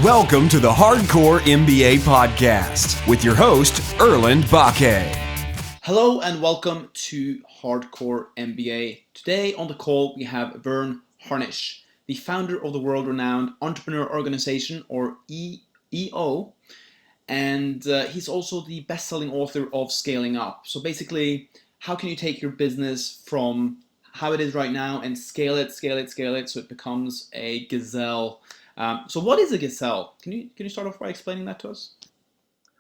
Welcome to the Hardcore MBA podcast with your host, Erlend, Bakke. Hello and welcome to Hardcore MBA. Today on the call we have Verne Harnish, the founder of the world-renowned entrepreneur organization, or EO, and he's also the best-selling author of Scaling Up. So basically, how can you take your business from how it is right now and scale it so it becomes a Gazelle. So what is a Gazelle? Can you start off by explaining that to us?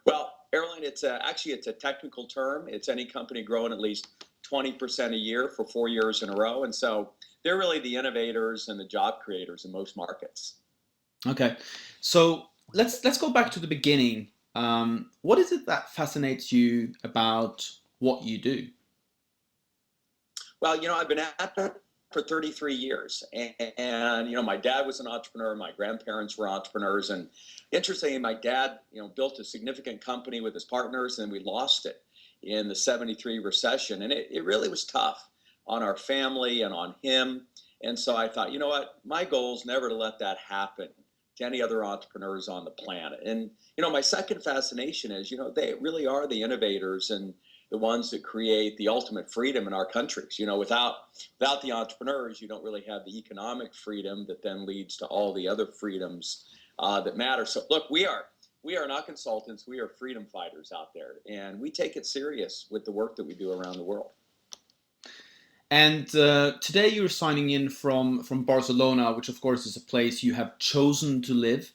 Well, Erlend, it's a technical term. It's any company growing at least 20% a year for 4 years in a row. And so they're really the innovators and the job creators in most markets. Okay, so let's go back to the beginning. What is it that fascinates you about what you do? Well, I've been at it for 33 years. And my dad was an entrepreneur. My grandparents were entrepreneurs. And interestingly, my dad, built a significant company with his partners, and we lost it in the 73 recession. And it really was tough on our family and on him. And so I thought, my goal is never to let that happen to any other entrepreneurs on the planet. And, my second fascination is, they really are the innovators and the ones that create the ultimate freedom in our countries. Without the entrepreneurs, you don't really have the economic freedom that then leads to all the other freedoms that matter. So look, we are not consultants. We are freedom fighters out there, and we take it serious with the work that we do around the world. And today you're signing in from Barcelona, which of course is a place you have chosen to live.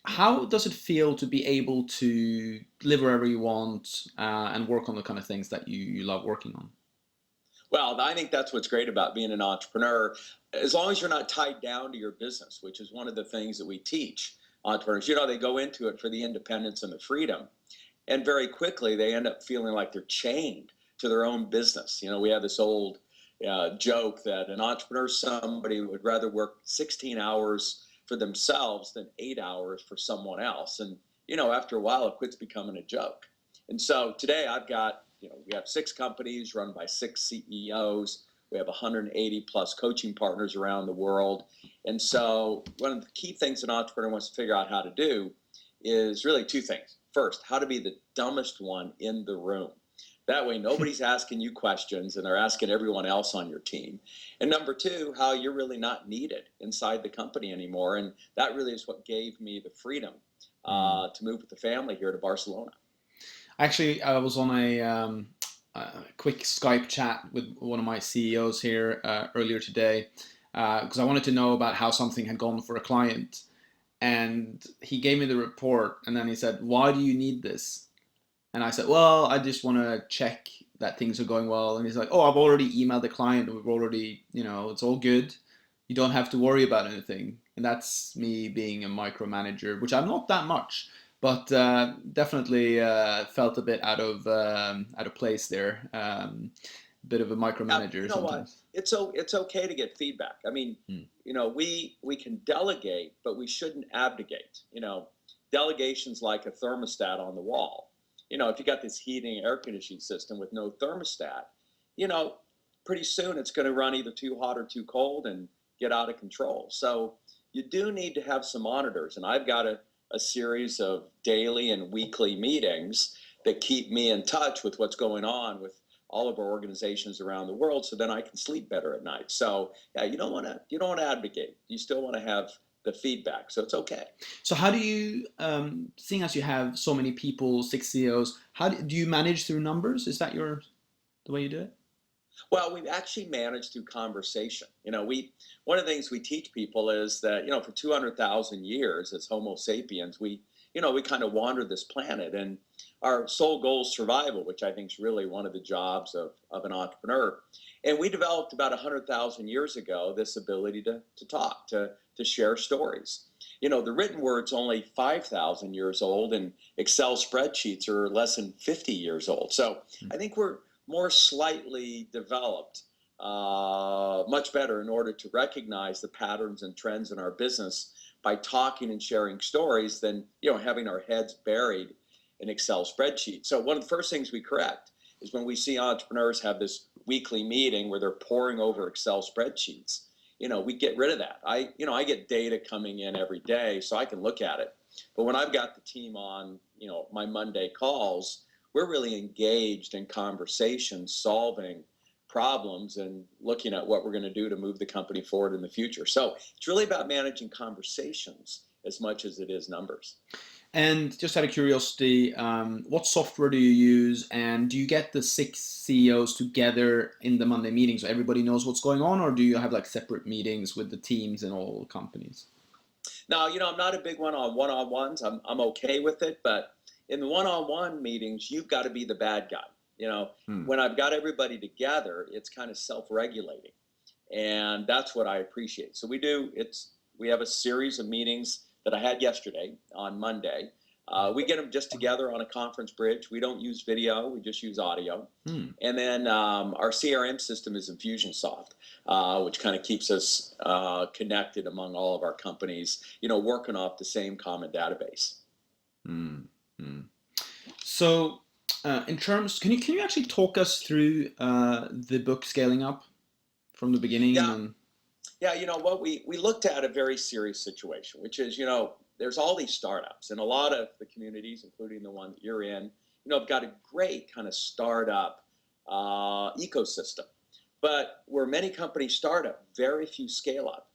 How does it feel to be able to live wherever you want and work on the kind of things that you love working on? Well, I think that's what's great about being an entrepreneur. As long as you're not tied down to your business, which is one of the things that we teach entrepreneurs. They go into it for the independence and the freedom. And very quickly, they end up feeling like they're chained to their own business. We have this old joke that an entrepreneur, somebody would rather work 16 hours for themselves than 8 hours for someone else. And, after a while, it quits becoming a joke. And so today I've got, we have 6 companies run by 6 CEOs. We have 180 plus coaching partners around the world. And so one of the key things an entrepreneur wants to figure out how to do is really 2 things. First, how to be the dumbest one in the room. That way, nobody's asking you questions and they're asking everyone else on your team. And number 2, how you're really not needed inside the company anymore. And that really is what gave me the freedom to move with the family here to Barcelona. Actually, I was on a quick Skype chat with one of my CEOs here earlier today because I wanted to know about how something had gone for a client. And he gave me the report and then he said, "Why do you need this?" And I said, "Well, I just want to check that things are going well." And he's like, "Oh, I've already emailed the client. We've already, it's all good. You don't have to worry about anything." And that's me being a micromanager, which I'm not that much, but definitely felt a bit out of place there. Bit of a micromanager sometimes. What? It's okay to get feedback. I mean, we can delegate, but we shouldn't abnegate. Delegation's like a thermostat on the wall. If you got this heating air conditioning system with no thermostat, pretty soon it's going to run either too hot or too cold and get out of control. So you do need to have some monitors. And I've got a series of daily and weekly meetings that keep me in touch with what's going on with all of our organizations around the world, so then I can sleep better at night. So yeah, you don't want to abdicate. You still want to have the feedback, so it's okay. So how do you, seeing as you have so many people, 6 CEOs, how do you manage through numbers? Is that the way you do it? Well, we've actually managed through conversation. One of the things we teach people is that, for 200,000 years as Homo sapiens, we kind of wandered this planet, and our sole goal is survival, which I think is really one of the jobs of an entrepreneur. And we developed about 100,000 years ago this ability to talk, to share stories. The written word's only 5,000 years old, and Excel spreadsheets are less than 50 years old. So I think we're more slightly developed, much better in order to recognize the patterns and trends in our business by talking and sharing stories than having our heads buried in Excel spreadsheets. So one of the first things we correct is when we see entrepreneurs have this weekly meeting where they're poring over Excel spreadsheets. we get rid of that. I get data coming in every day, so I can look at it. But when I've got the team on, my Monday calls, we're really engaged in conversations, solving problems and looking at what we're going to do to move the company forward in the future. So it's really about managing conversations as much as it is numbers. And just out of curiosity, what software do you use? And do you get the 6 CEOs together in the Monday meetings so everybody knows what's going on? Or do you have like separate meetings with the teams in all companies? Now, I'm not a big one on one-on-ones. I'm okay with it. But in the one-on-one meetings, you've got to be the bad guy. When I've got everybody together, it's kind of self-regulating. And that's what I appreciate. So we have a series of meetings that I had yesterday on Monday. We get them just together on a conference bridge. We don't use video, we just use audio. And then our CRM system is Infusionsoft, which kind of keeps us connected among all of our companies, working off the same common database. So in terms, can you actually talk us through the book Scaling Up from the beginning? Yeah, what we looked at a very serious situation, which is, there's all these startups, and a lot of the communities, including the one that you're in, have got a great kind of startup ecosystem. But where many companies start up, very few scale up.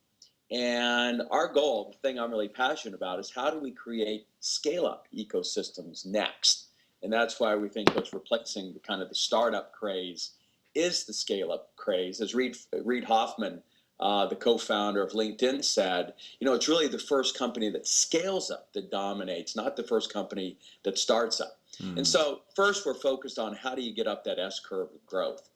And our goal, the thing I'm really passionate about, is how do we create scale up ecosystems next? And that's why we think what's replacing the startup craze is the scale up craze. As Reid Hoffman, the co-founder of LinkedIn, said, it's really the first company that scales up that dominates, not the first company that starts up. And so first we're focused on how do you get up that S curve of growth.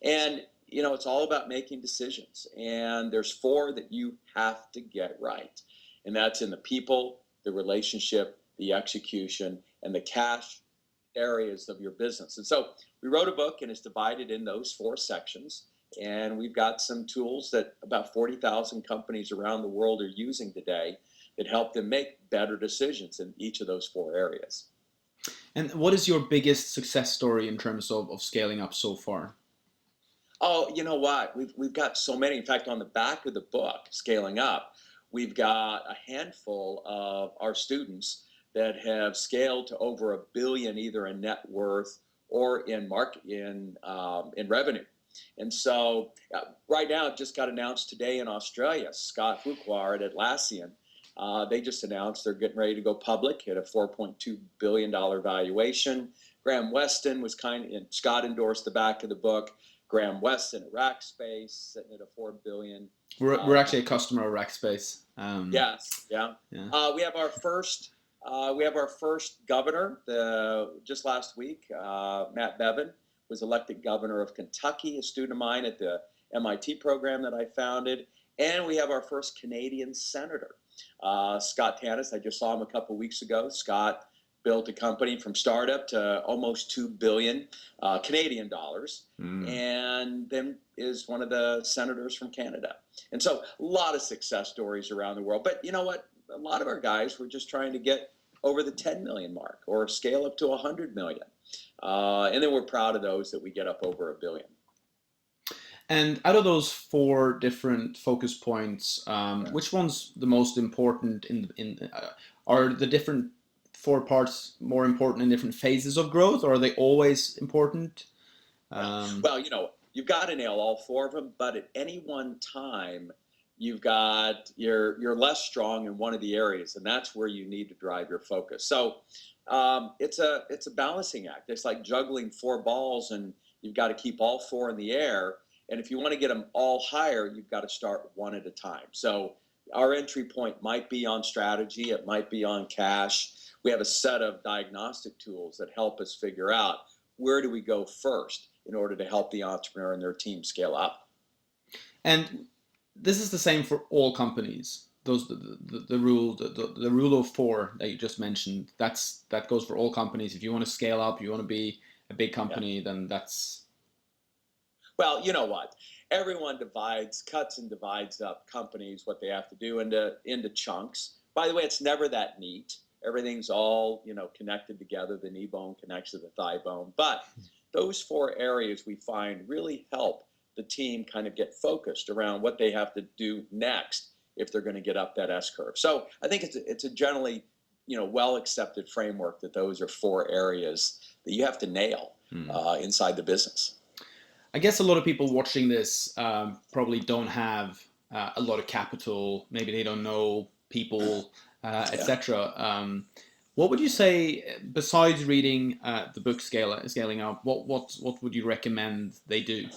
And, it's all about making decisions. And there's 4 that you have to get right. And that's in the people, the relationship, the execution, and the cash areas of your business. And so we wrote a book, and it's divided in those 4 sections. And we've got some tools that about 40,000 companies around the world are using today that help them make better decisions in each of those 4 areas. And what is your biggest success story in terms of scaling up so far? Oh, you know what? We've got so many. In fact, on the back of the book, Scaling Up, we've got a handful of our students that have scaled to over $1 billion, either in net worth or in revenue. And so right now, it just got announced today in Australia, Scott Fuqua at Atlassian, they just announced they're getting ready to go public at a $4.2 billion valuation. Graham Weston and Scott endorsed the back of the book. Graham Weston at Rackspace, sitting at a $4 billion. We're actually a customer of Rackspace. Yes, yeah. We have our first governor just last week. Matt Bevin was elected governor of Kentucky, a student of mine at the MIT program that I founded. And we have our first Canadian senator, Scott Tanis. I just saw him a couple weeks ago. Scott built a company from startup to almost 2 billion Canadian dollars, and then is one of the senators from Canada. And so a lot of success stories around the world. But you know what? A lot of our guys were just trying to get over the 10 million mark or scale up to 100 million. And then we're proud of those that we get up over $1 billion. And out of those 4 different focus points, which one's the most important are the different 4 parts more important in different phases of growth, or are they always important? Well, you've got to nail all 4 of them, but at any one time, you're less strong in one of the areas, and that's where you need to drive your focus. So it's a balancing act. It's like juggling 4 balls, and you've got to keep all 4 in the air. And if you want to get them all higher, you've got to start one at a time. So our entry point might be on strategy. It might be on cash. We have a set of diagnostic tools that help us figure out where do we go first in order to help the entrepreneur and their team scale up. And this is the same for all companies. The rule of 4 that you just mentioned, that goes for all companies. If you want to scale up, you want to be a big company, then that's... Well, you know what? Everyone cuts and divides up companies, what they have to do into chunks. By the way, it's never that neat. Everything's all, connected together. The knee bone connects to the thigh bone. But those 4 areas we find really help the team kind of get focused around what they have to do next if they're going to get up that S curve. So I think it's a generally, well accepted framework that those are 4 areas that you have to nail inside the business. I guess a lot of people watching this probably don't have a lot of capital. Maybe they don't know people, etc. What would you say, besides reading the book Scaling Up, what would you recommend they do?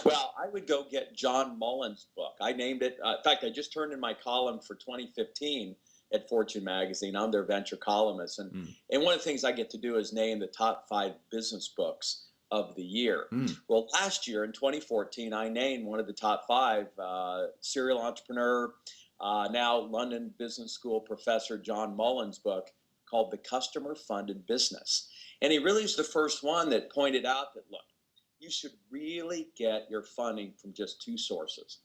Well, I would go get John Mullen's book. I named it. In fact, I just turned in my column for 2015 at Fortune Magazine. I'm their venture columnist. And one of the things I get to do is name the top 5 business books of the year. Well, last year in 2014, I named one of the top 5, serial entrepreneur, now London Business School professor John Mullen's book called The Customer Funded Business. And he really is the first one that pointed out that, look, you should really get your funding from just 2 sources,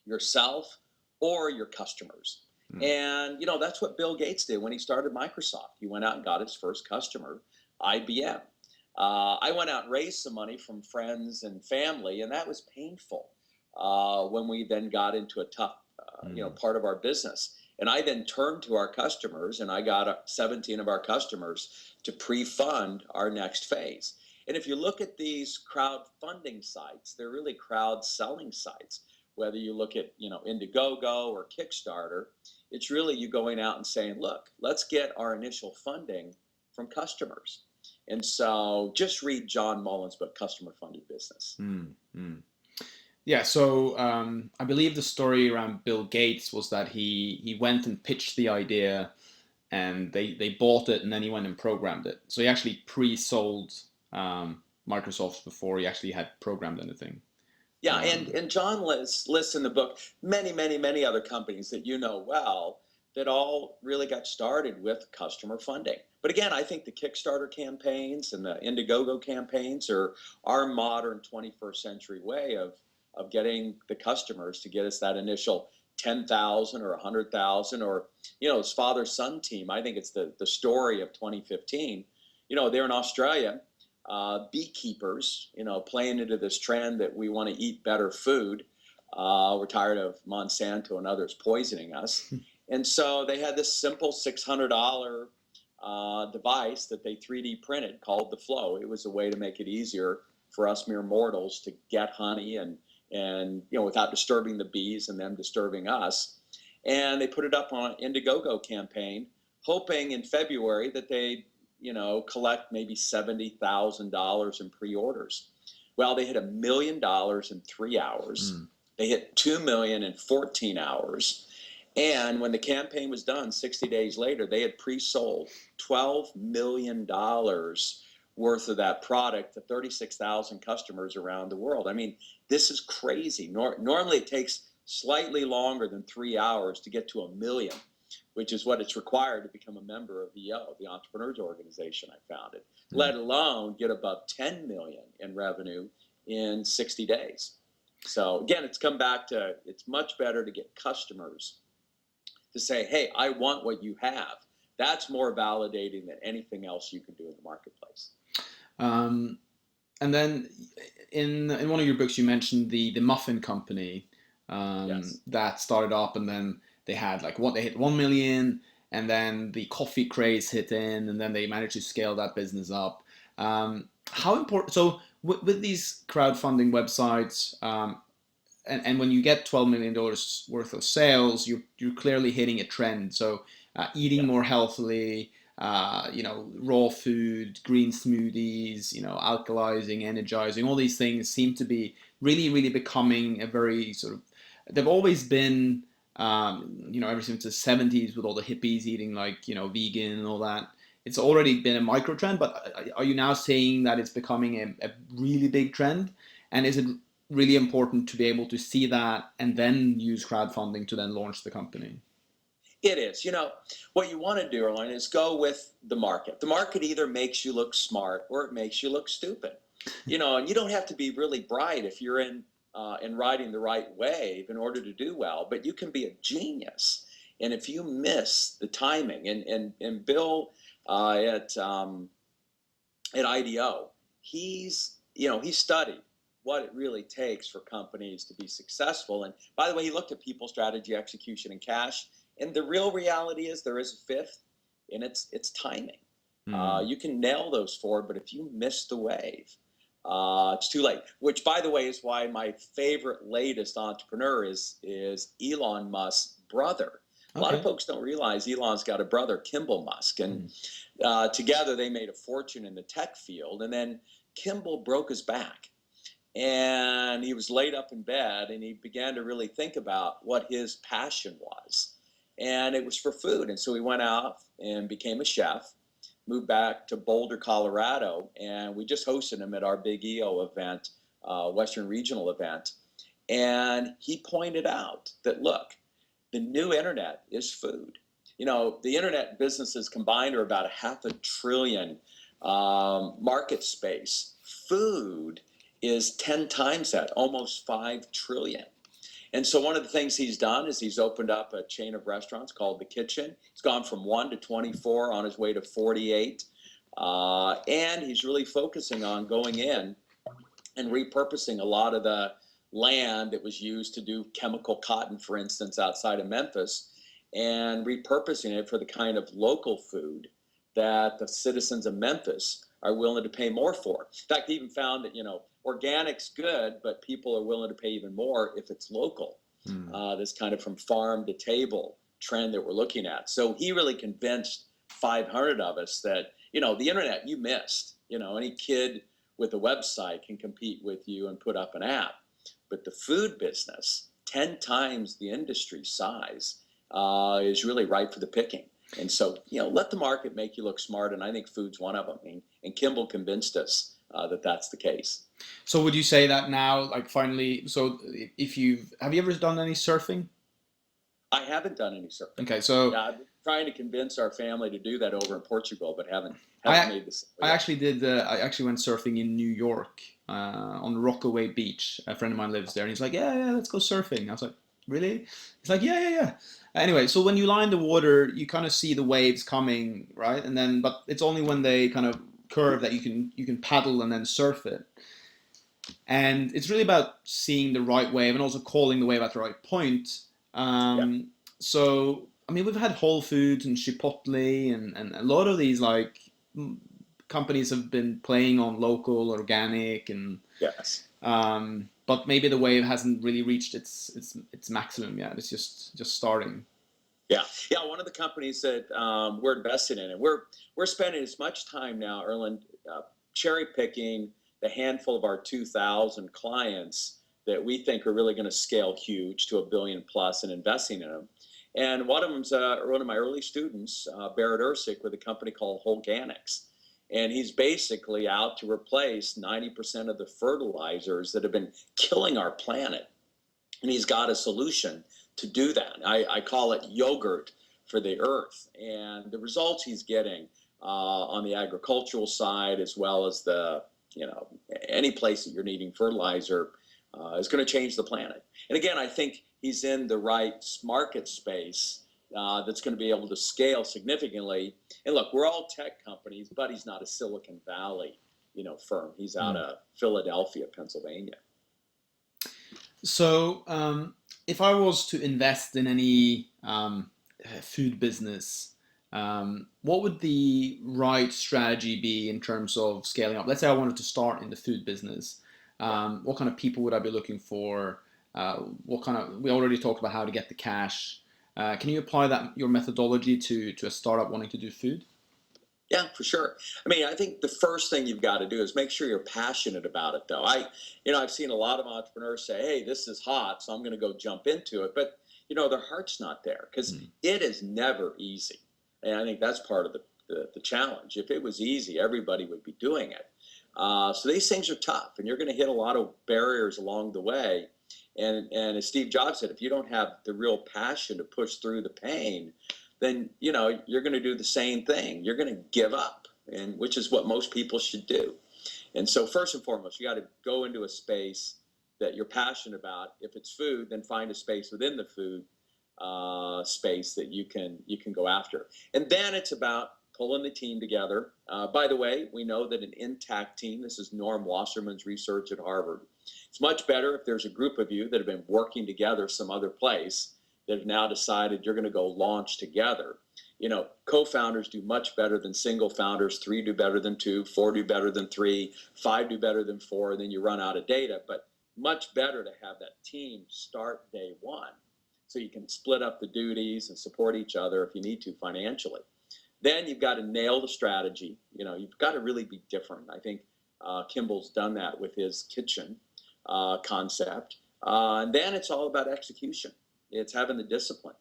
yourself or your customers. And, that's what Bill Gates did when he started Microsoft. He went out and got his first customer, IBM. I went out and raised some money from friends and family, and that was painful when we then got into a tough, part of our business. And I then turned to our customers, and I got 17 of our customers to pre-fund our next phase. And if you look at these crowdfunding sites, they're really crowd selling sites. Whether you look at, Indiegogo or Kickstarter, it's really you going out and saying, look, let's get our initial funding from customers. And so just read John Mullen's book, Customer Funded Business. Yeah, so I believe the story around Bill Gates was that he went and pitched the idea, and they bought it, and then he went and programmed it. So he actually pre-sold Microsoft before he actually had programmed anything. Yeah, and John lists in the book many other companies that well that all really got started with customer funding. But again, I think the Kickstarter campaigns and the Indiegogo campaigns are our modern 21st century way of getting the customers to get us that initial 10,000 or 100,000 or, his father-son team. I think it's the story of 2015. They're in Australia, beekeepers, playing into this trend that we want to eat better food. We're tired of Monsanto and others poisoning us. And so they had this simple $600 device that they 3D printed called the Flow. It was a way to make it easier for us mere mortals to get honey and without disturbing the bees and them disturbing us. And they put it up on an Indiegogo campaign, hoping in February that they'd collect maybe $70,000 in pre-orders. Well, they hit $1 million in 3 hours. They hit $2 million in 14 hours. And when the campaign was done, 60 days later, they had pre-sold $12 million worth of that product to 36,000 customers around the world. I mean, this is crazy. Normally it takes slightly longer than 3 hours to get to $1 million, which is what it's required to become a member of EO, the Entrepreneurs Organization I founded, let alone get above 10 million in revenue in 60 days. So again, it's come back to, it's much better to get customers to say, hey, I want what you have. That's more validating than anything else you can do in the marketplace. And then in one of your books, you mentioned the Muffin Company that started up, and then they had they hit 1 million, and then the coffee craze hit in, and then they managed to scale that business up. How important? So with these crowdfunding websites, and when you get $12 million worth of sales, you're clearly hitting a trend. So eating more healthily, raw food, green smoothies, alkalizing, energizing, all these things seem to be really, really becoming a very sort of, they've always been, ever since the 70s with all the hippies eating vegan and all that. It's already been a micro trend, but are you now saying that it's becoming a really big trend? And is it really important to be able to see that and then use crowdfunding to then launch the company? It is. What you want to do, Erlend, is go with the market. The market either makes you look smart or it makes you look stupid. And you don't have to be really bright if you're in riding the right wave in order to do well, but you can be a genius. And if you miss the timing, and Bill at IDEO, he studied what it really takes for companies to be successful. And by the way, he looked at people, strategy, execution, and cash. And the real reality is there is a fifth, and it's timing. You can nail those four, but if you miss the wave, it's too late. Which, by the way, is why my favorite latest entrepreneur is Elon Musk's brother. A lot of folks don't realize Elon's got a brother, Kimball Musk, and together they made a fortune in the tech field. And then Kimball broke his back, and he was laid up in bed, and he began to really think about what his passion was, and it was for food. And so he went out and became a chef, moved back to Boulder, Colorado, and we just hosted him at our big EO event, Western Regional event, and he pointed out that, look, the new internet is food. You know, the internet businesses combined are about $500 billion market space. Food is 10 times that, almost $5 trillion. And so one of the things he's done is he's opened up a chain of restaurants called The Kitchen. He's gone from 1 to 24, on his way to 48. And he's really focusing on going in and repurposing a lot of the land that was used to do chemical cotton, for instance, outside of Memphis, and repurposing it for the kind of local food that the citizens of Memphis are willing to pay more for. In fact, he even found that, you know, organic's good, but people are willing to pay even more if it's local. This kind of from farm to table trend that we're looking at. So he really convinced 500 of us that, you know, the internet you missed. You know, any kid with a website can compete with you and put up an app. But the food business, 10 times the industry size, is really ripe for the picking. And so, you know, let the market make you look smart, and I think food's one of them. And Kimball convinced us that that's the case. So would you say that now, like finally, so have you ever done any surfing? I haven't done any surfing. Okay, so yeah, I've been trying to convince our family to do that over in Portugal, but haven't made this. I actually did. I actually went surfing in New York on Rockaway Beach. A friend of mine lives there, and he's like, "Yeah, let's go surfing." I was like, "Really?" He's like, "Yeah." Anyway, so when you lie in the water, you kind of see the waves coming, right? And then, but it's only when they kind of curve that you can paddle and then surf it. And it's really about seeing the right wave and also calling the wave at the right point. So, I mean, we've had Whole Foods and Chipotle and a lot of these like companies have been playing on local, organic, and yes. But maybe the wave hasn't really reached its maximum yet. It's just starting. Yeah. One of the companies that we're invested in, and we're spending as much time now, Erlend, cherry picking the handful of our 2,000 clients that we think are really going to scale huge to $1 billion plus, and investing in them. And one of them's one of my early students, Barrett Ursick, with a company called Wholeganics. And he's basically out to replace 90% of the fertilizers that have been killing our planet. And he's got a solution to do that. I call it yogurt for the earth. And the results he's getting on the agricultural side, as well as the, you know, any place that you're needing fertilizer, is going to change the planet. And again, I think he's in the right market space that's going to be able to scale significantly. And look, we're all tech companies, but he's not a Silicon Valley, you know, firm. He's out of Philadelphia, Pennsylvania. So if I was to invest in any food business, what would the right strategy be in terms of scaling up? Let's say I wanted to start in the food business. What kind of people would I be looking for? We already talked about how to get the cash. Can you apply your methodology to a startup wanting to do food? Yeah, for sure. I mean, I think the first thing you've got to do is make sure you're passionate about it, though. I've seen a lot of entrepreneurs say, "Hey, this is hot, so I'm going to go jump into it," but you know, their heart's not there, because it is never easy. And I think that's part of the challenge. If it was easy, everybody would be doing it. So these things are tough, and you're going to hit a lot of barriers along the way. And as Steve Jobs said, if you don't have the real passion to push through the pain, then, you know, you're going to do the same thing. You're going to give up, and which is what most people should do. And so first and foremost, you got to go into a space that you're passionate about. If it's food, then find a space within the food space that you can go after. And then it's about pulling the team together. By the way, we know that an intact team, this is Norm Wasserman's research at Harvard, It's much better if there's a group of you that have been working together some other place that have now decided you're going to go launch together. Co-founders do much better than single founders. 3 do better than 2, 4 do better than 3, 5 do better than 4, and then you run out of data. But much better to have that team start day one so you can split up the duties and support each other if you need to financially. Then you've got to nail the strategy. You've got to really be different. I think Kimball's done that with his kitchen concept. And then it's all about execution. It's having the discipline.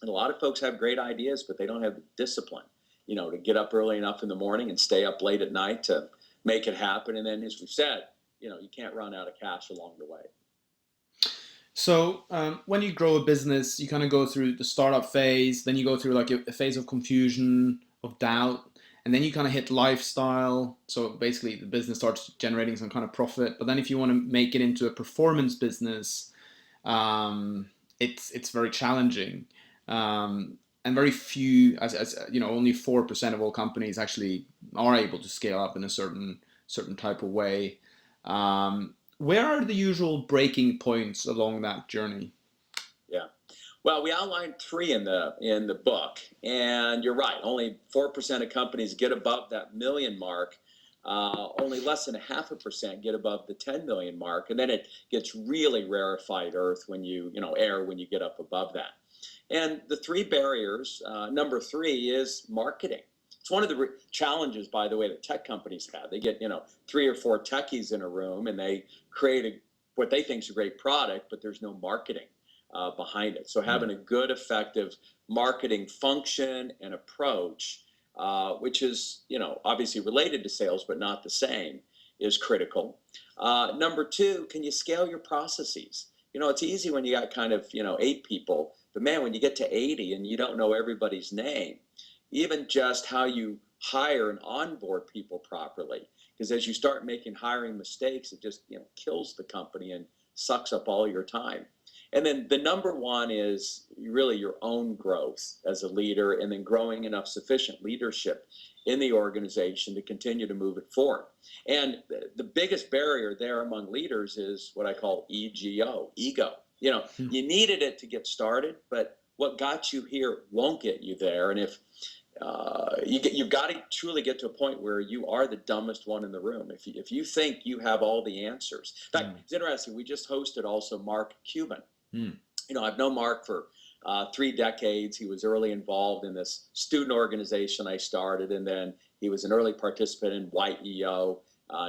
And a lot of folks have great ideas, but they don't have the discipline, to get up early enough in the morning and stay up late at night to make it happen. And then, as we've said, you can't run out of cash along the way. So when you grow a business, you kind of go through the startup phase, then you go through like a phase of confusion, of doubt, and then you kind of hit lifestyle. So basically the business starts generating some kind of profit. But then if you want to make it into a performance business, it's very challenging. And very few, only 4% of all companies actually are able to scale up in a certain type of way. Where are the usual breaking points along that journey? Yeah, well, we outlined 3 in the book, and you're right. Only 4% of companies get above that million mark. Only less than 0.5% get above the 10 million mark, and then it gets really rarefied earth when you get up above that. And the 3 barriers, number 3 is marketing. It's one of the challenges, by the way, that tech companies have. They get, 3 or 4 techies in a room and they create what they think is a great product, but there's no marketing behind it. So having a good, effective marketing function and approach, which is, obviously related to sales, but not the same, is critical. Number 2, can you scale your processes? It's easy when you got kind of, 8 people, but man, when you get to 80 and you don't know everybody's name, even just how you hire and onboard people properly, because as you start making hiring mistakes, it just kills the company and sucks up all your time. And then the number 1 is really your own growth as a leader, and then growing enough sufficient leadership in the organization to continue to move it forward. And the biggest barrier there among leaders is what I call ego. You needed it to get started, but what got you here won't get you there. And if you've got to truly get to a point where you are the dumbest one in the room. If you think you have all the answers. In fact, it's interesting. We just hosted also Mark Cuban. I've known Mark for 3 decades. He was early involved in this student organization I started, and then he was an early participant in YEO,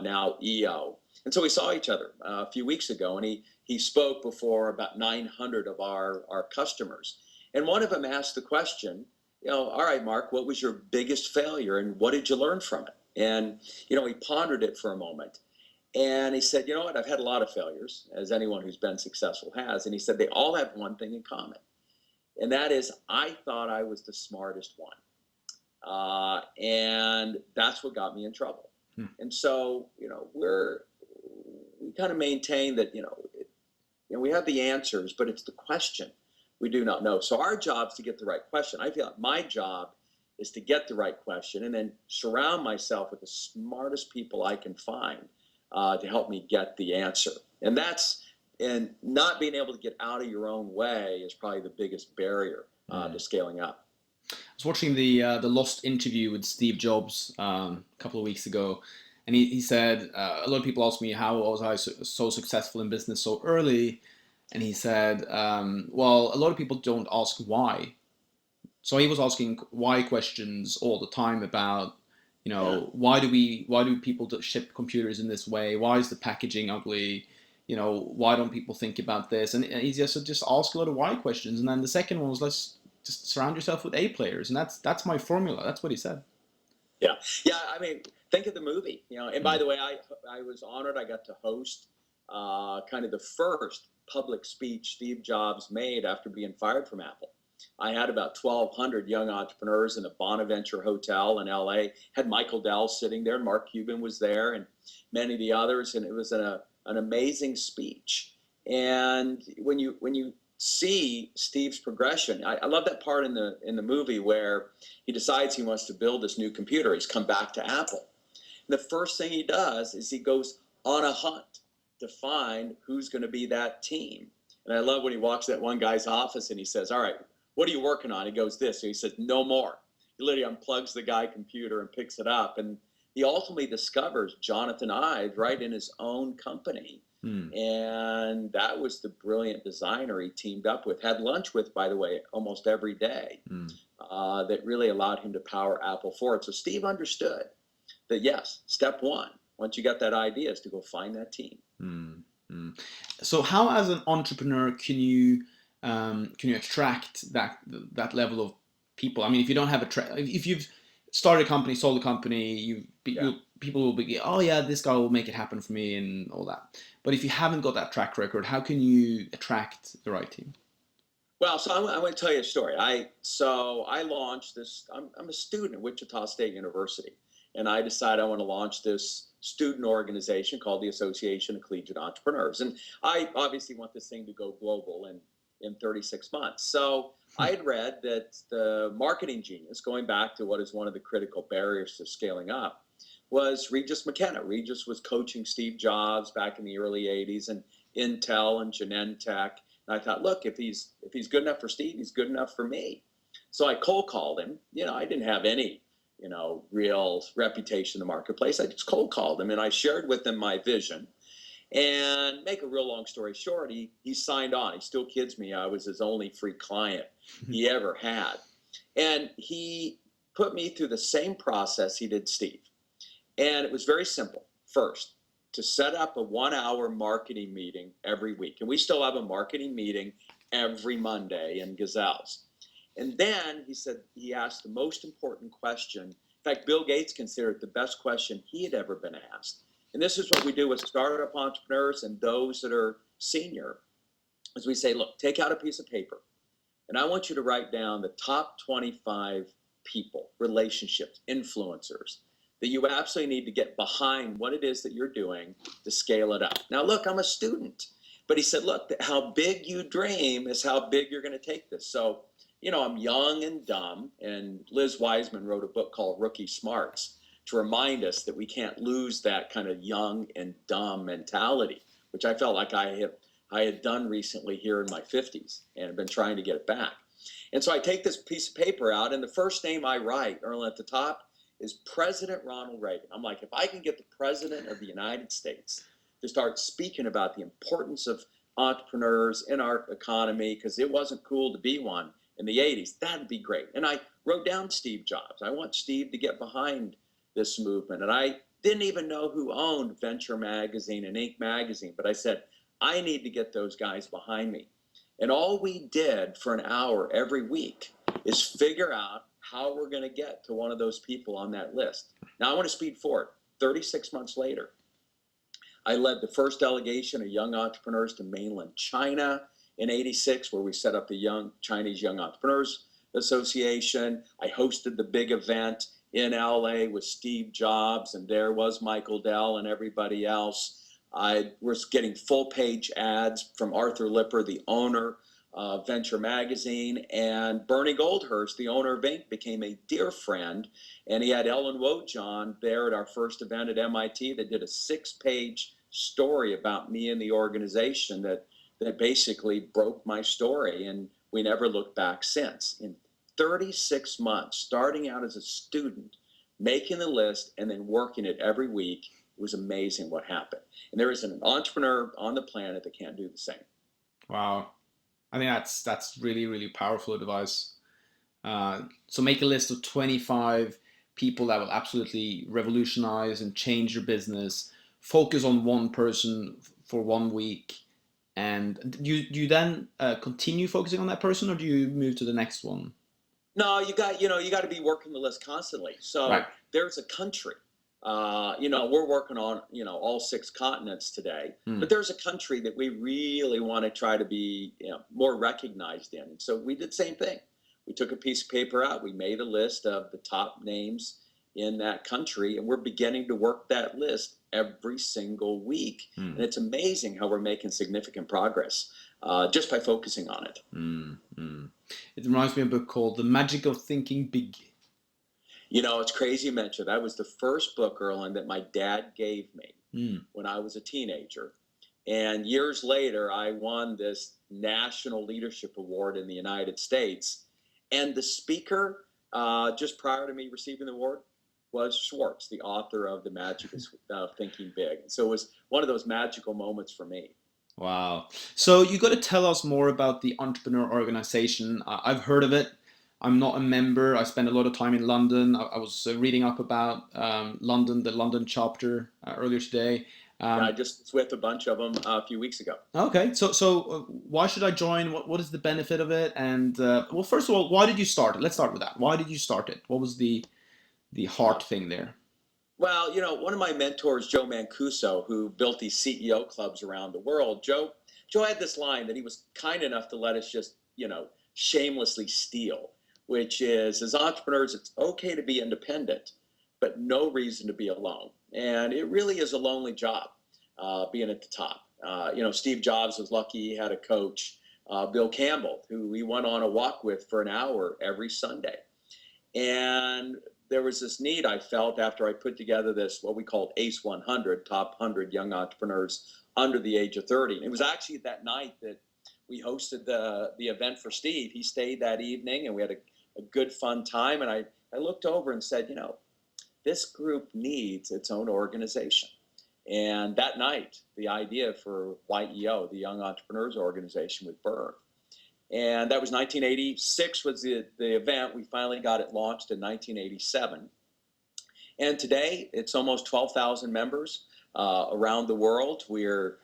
now EO. And so we saw each other a few weeks ago, and he spoke before about 900 of our customers. And one of them asked the question, all right, Mark, what was your biggest failure and what did you learn from it? And, he pondered it for a moment. And he said, what, I've had a lot of failures, as anyone who's been successful has. And he said, they all have one thing in common. And that is, I thought I was the smartest one. And that's what got me in trouble. And so, we kind of maintain that, we have the answers, but it's the question we do not know. So our job is to get the right question. I feel like my job is to get the right question and then surround myself with the smartest people I can find to help me get the answer. And not being able to get out of your own way is probably the biggest barrier to scaling up. I was watching the Lost interview with Steve Jobs a couple of weeks ago, and he said, a lot of people ask me, how was I so successful in business so early? And he said, well, a lot of people don't ask why. So he was asking why questions all the time about, why do people ship computers in this way? Why is the packaging ugly? Why don't people think about this? And he just ask a lot of why questions. And then the second one was, let's just surround yourself with A players. And that's my formula. That's what he said. Yeah. I mean, think of the movie, and by the way, I was honored. I got to host kind of the first public speech Steve Jobs made after being fired from Apple. I had about 1,200 young entrepreneurs in the Bonaventure Hotel in LA, had Michael Dell sitting there, Mark Cuban was there, and many of the others, and it was an amazing speech. And when you see Steve's progression, I love that part in the movie where he decides he wants to build this new computer. He's come back to Apple. And the first thing he does is he goes on a hunt define who's going to be that team. And I love when he walks that one guy's office and he says, all right, what are you working on? He goes, this. So he says, no more. He literally unplugs the guy computer and picks it up. And he ultimately discovers Jonathan Ive right in his own company. And that was the brilliant designer he teamed up with, had lunch with, by the way, almost every day, that really allowed him to power Apple forward. So Steve understood that, yes, step one, once you got that idea, is to go find that team. So how, as an entrepreneur, can you attract that level of people? I mean, if you don't have if you've started a company, sold a company, people will be, oh yeah, this guy will make it happen for me and all that. But if you haven't got that track record, how can you attract the right team? Well, so I'm going to tell you a story. I launched this. I'm a student at Wichita State University, and I decided I want to launch this student organization called the Association of Collegiate Entrepreneurs. And I obviously want this thing to go global in 36 months. So I had read that the marketing genius, going back to what is one of the critical barriers to scaling up, was Regis McKenna. Regis was coaching Steve Jobs back in the early 80s, and Intel and Genentech. And I thought, look, if he's good enough for Steve, he's good enough for me. So I cold called him. I didn't have any, real reputation in the marketplace. I just cold called him, and I shared with him my vision. And make a real long story short, he signed on. He still kids me. I was his only free client he ever had. And he put me through the same process he did Steve. And it was very simple. First, to set up a 1-hour marketing meeting every week. And we still have a marketing meeting every Monday in Gazelle's. And then he asked the most important question. In fact, Bill Gates considered it the best question he had ever been asked. And this is what we do with startup entrepreneurs and those that are senior, is we say, look, take out a piece of paper, and I want you to write down the top 25 people, relationships, influencers, that you absolutely need to get behind what it is that you're doing to scale it up. Now, look, I'm a student, but he said, look, how big you dream is how big you're going to take this. So, I'm young and dumb, and Liz Wiseman wrote a book called Rookie Smarts to remind us that we can't lose that kind of young and dumb mentality, which I felt like I had done recently here in my 50s and have been trying to get it back. And so I take this piece of paper out, and the first name I write, Erlend, at the top, is President Ronald Reagan. I'm like, if I can get the President of the United States to start speaking about the importance of entrepreneurs in our economy, because it wasn't cool to be one in the 80s, that'd be great. And I wrote down Steve Jobs. I want Steve to get behind this movement. And I didn't even know who owned Venture Magazine and Inc. Magazine, but I said, I need to get those guys behind me. And all we did for an hour every week is figure out how we're going to get to one of those people on that list. Now I want to speed forward. 36 months later, I led the first delegation of young entrepreneurs to mainland China in 86, where we set up the Chinese Young Entrepreneurs Association. I hosted the big event in LA with Steve Jobs, and there was Michael Dell and everybody else. I was getting full page ads from Arthur Lipper, the owner of Venture Magazine, and Bernie Goldhurst, the owner of Inc., became a dear friend. And he had Ellen Wojahn there at our first event at MIT that did a 6-page story about me and the organization that basically broke my story. And we never looked back since. In 36 months, starting out as a student, making the list, and then working it every week, it was amazing what happened. And there isn't an entrepreneur on the planet that can't do the same. Wow. I think that's really, really powerful advice. So make a list of 25 people that will absolutely revolutionize and change your business. Focus on one person for 1 week. And do you then continue focusing on that person, or do you move to the next one? No, you got to be working the list constantly. So right. There's a country. We're working on, all 6 continents today, but there's a country that we really want to try to be more recognized in. And so we did the same thing. We took a piece of paper out, we made a list of the top names in that country, and we're beginning to work that list every single week. And it's amazing how we're making significant progress just by focusing on it. It reminds me of a book called The Magic of Thinking Big. It's crazy you mentioned that was the first book, Erlend, that my dad gave me when I was a teenager. And years later, I won this National Leadership Award in the United States. And the speaker, just prior to me receiving the award, was Schwartz, the author of The Magic of Thinking Big. So it was one of those magical moments for me. Wow. So you got to tell us more about the Entrepreneur Organization. I've heard of it. I'm not a member. I spend a lot of time in London. I was reading up about London, the London chapter earlier today. I just was with a bunch of them a few weeks ago. Okay, so why should I join? What is the benefit of it? And well, first of all, why did you start it? Let's start with that. Why did you start it? What was the heart thing there? Well, one of my mentors, Joe Mancuso, who built these CEO clubs around the world, Joe had this line that he was kind enough to let us just, shamelessly steal, which is, as entrepreneurs, it's okay to be independent, but no reason to be alone. And it really is a lonely job, being at the top. Steve Jobs was lucky he had a coach, Bill Campbell, who he went on a walk with for an hour every Sunday. And there was this need I felt after I put together this, what we called ACE 100, top 100 young entrepreneurs under the age of 30. And it was actually that night that we hosted the event for Steve. He stayed that evening and we had a good, fun time. And I looked over and said, this group needs its own organization. And that night, the idea for YEO, the Young Entrepreneurs Organization, was birthed. And that was 1986 was the event. We finally got it launched in 1987. And today, it's almost 12,000 members around the world. We're,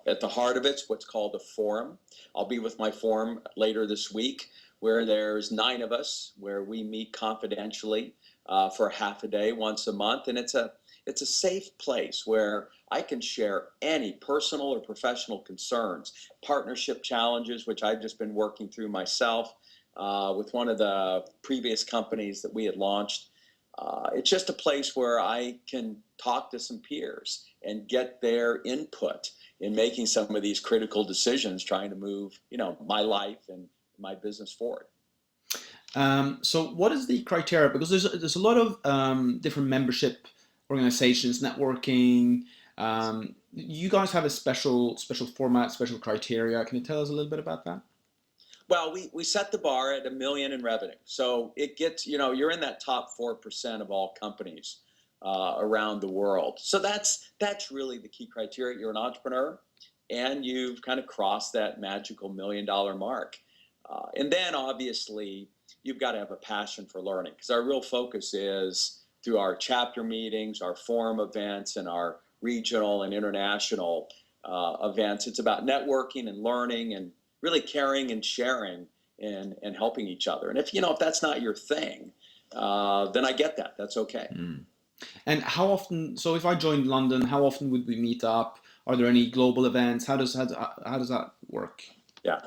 at the heart of it's what's called a forum. I'll be with my forum later this week, where there's 9 of us, where we meet confidentially for half a day once a month. And it's a safe place where I can share any personal or professional concerns, partnership challenges, which I've just been working through myself with one of the previous companies that we had launched. It's just a place where I can talk to some peers and get their input in making some of these critical decisions, trying to move, my life and my business forward. So what is the criteria? Because there's a lot of different membership organizations, networking. You guys have a special format, special criteria. Can you tell us a little bit about that? Well, we set the bar at $1 million in revenue. So it gets, you're in that top 4% of all companies around the world. So that's really the key criteria. You're an entrepreneur and you've kind of crossed that magical $1 million mark. And then obviously you've got to have a passion for learning, because our real focus is through our chapter meetings, our forum events, and our regional and international events. It's about networking and learning and really caring and sharing and helping each other. And if that's not your thing, then I get that. That's okay. Mm. And how often? So if I joined London, how often would we meet up? Are there any global events? How does that work? Yeah.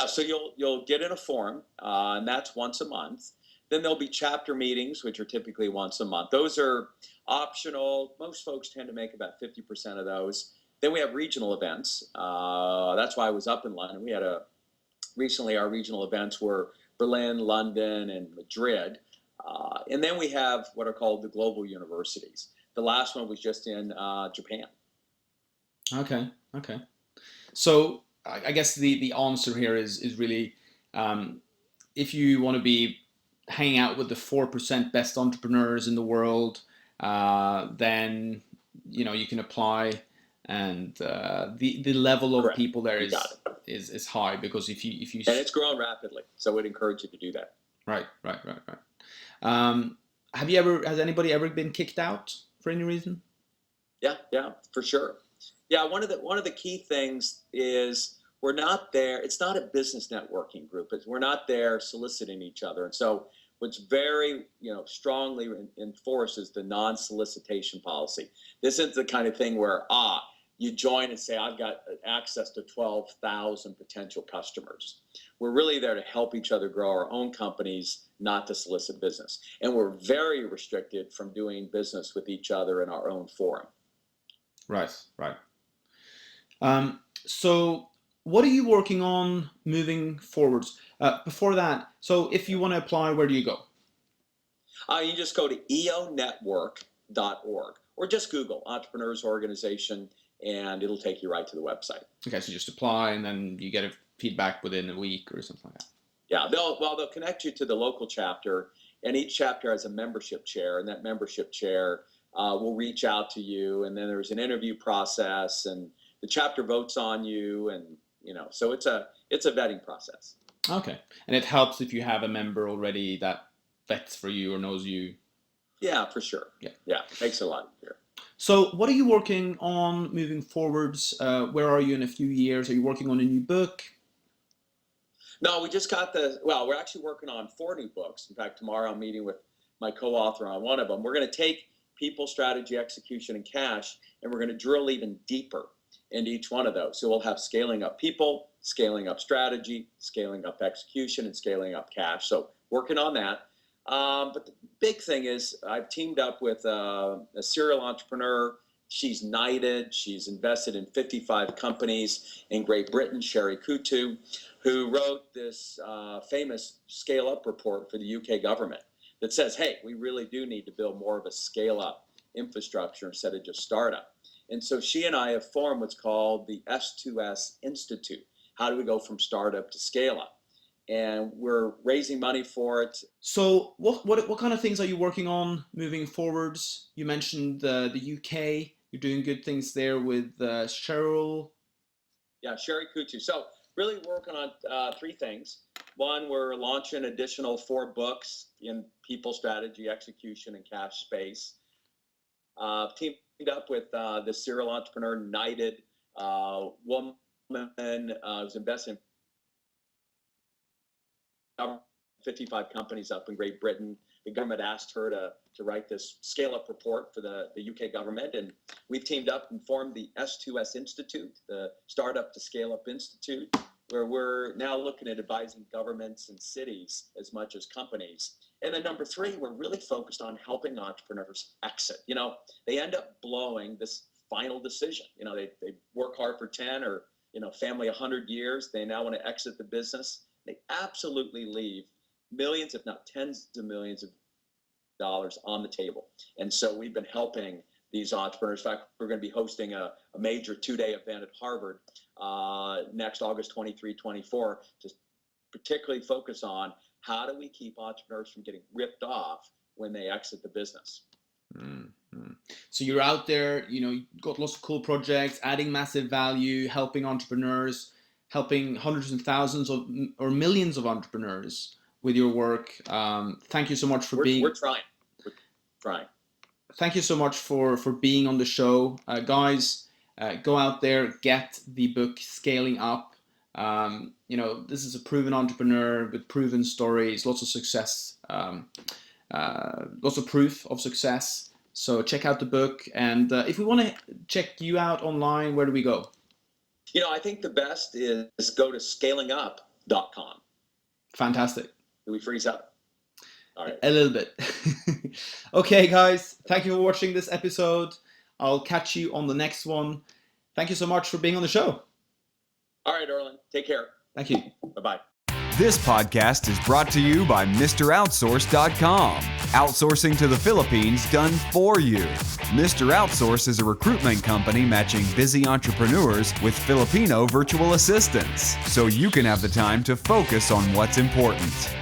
So you'll get in a forum, and that's once a month. Then there'll be chapter meetings, which are typically once a month. Those are optional. Most folks tend to make about 50% of those. Then we have regional events. That's why I was up in London. We had recently our regional events were Berlin, London, and Madrid. And then we have what are called the global universities. The last one was just in Japan. Okay. So I guess the answer here is really if you want to be hanging out with the 4% best entrepreneurs in the world, then you can apply, and the level of Correct. people there is high, because if you and it's growing rapidly, so we'd encourage you to do that. Right. Has anybody ever been kicked out for any reason? Yeah, for sure. Yeah, one of the key things is we're not there. It's not a business networking group. We're not there soliciting each other. And so what's very, strongly enforced is the non-solicitation policy. This is the kind of thing where, you join and say, I've got access to 12,000 potential customers. We're really there to help each other grow our own companies, not to solicit business. And we're very restricted from doing business with each other in our own forum. Right. So what are you working on moving forwards? Before that, so if you want to apply, where do you go? You just go to eonetwork.org or just Google Entrepreneurs Organization, and it'll take you right to the website. Okay, so just apply and then you get a feedback within a week or something like that. Yeah, they'll connect you to the local chapter, and each chapter has a membership chair, and that membership chair will reach out to you, and then there's an interview process, and the chapter votes on you, and so it's a vetting process. Okay, and it helps if you have a member already that vets for you or knows you. Yeah, for sure. Yeah, makes it a lot easier. So what are you working on moving forwards? Where are you in a few years? Are you working on a new book? No, we just got we're actually working on 4 new books. In fact, tomorrow I'm meeting with my co-author on one of them. We're going to take people, strategy, execution, and cash, and we're going to drill even deeper into each one of those. So we'll have scaling up people, scaling up strategy, scaling up execution, and scaling up cash. So working on that. But the big thing is I've teamed up with a serial entrepreneur. She's knighted. She's invested in 55 companies in Great Britain, Sherry Kutu, who wrote this famous scale-up report for the UK government that says, hey, we really do need to build more of a scale-up infrastructure instead of just startup. And so she and I have formed what's called the S2S Institute. How do we go from startup to scale-up? And we're raising money for it. So what kind of things are you working on moving forwards? You mentioned the UK. You're doing good things there with Cheryl. Yeah, Sherry Kutu. So really working on 3 things. One, we're launching additional 4 books in people, strategy, execution, and cash space. Teamed up with the serial entrepreneur, knighted woman who's invested in 55 companies up in Great Britain. The government asked her to write this scale-up report for the UK government, and we've teamed up and formed the S2S Institute, the Startup to Scale-Up Institute, where we're now looking at advising governments and cities as much as companies. And then number 3, we're really focused on helping entrepreneurs exit. They end up blowing this final decision. They work hard for 10 or, family 100 years. They now want to exit the business. They absolutely leave millions, if not tens of millions of dollars on the table. And so we've been helping these entrepreneurs. In fact, we're going to be hosting a major 2-day event at Harvard next August 23, 24, to particularly focus on how do we keep entrepreneurs from getting ripped off when they exit the business. Mm-hmm. So you're out there, you've got lots of cool projects, adding massive value, helping entrepreneurs, helping hundreds and thousands or millions of entrepreneurs with your work. Thank you so much for being. We're trying. Thank you so much for being on the show, guys. Go out there, get the book Scaling Up. This is a proven entrepreneur with proven stories, lots of success, lots of proof of success. So check out the book. And if we want to check you out online, where do we go? I think the best is go to scalingup.com. Fantastic. Did we freeze up? All right. A little bit. Okay, guys. Thank you for watching this episode. I'll catch you on the next one. Thank you so much for being on the show. All right, Erlend. Take care. Thank you. Bye-bye. This podcast is brought to you by MrOutsource.com. Outsourcing to the Philippines done for you. Mr. Outsource is a recruitment company matching busy entrepreneurs with Filipino virtual assistants, so you can have the time to focus on what's important.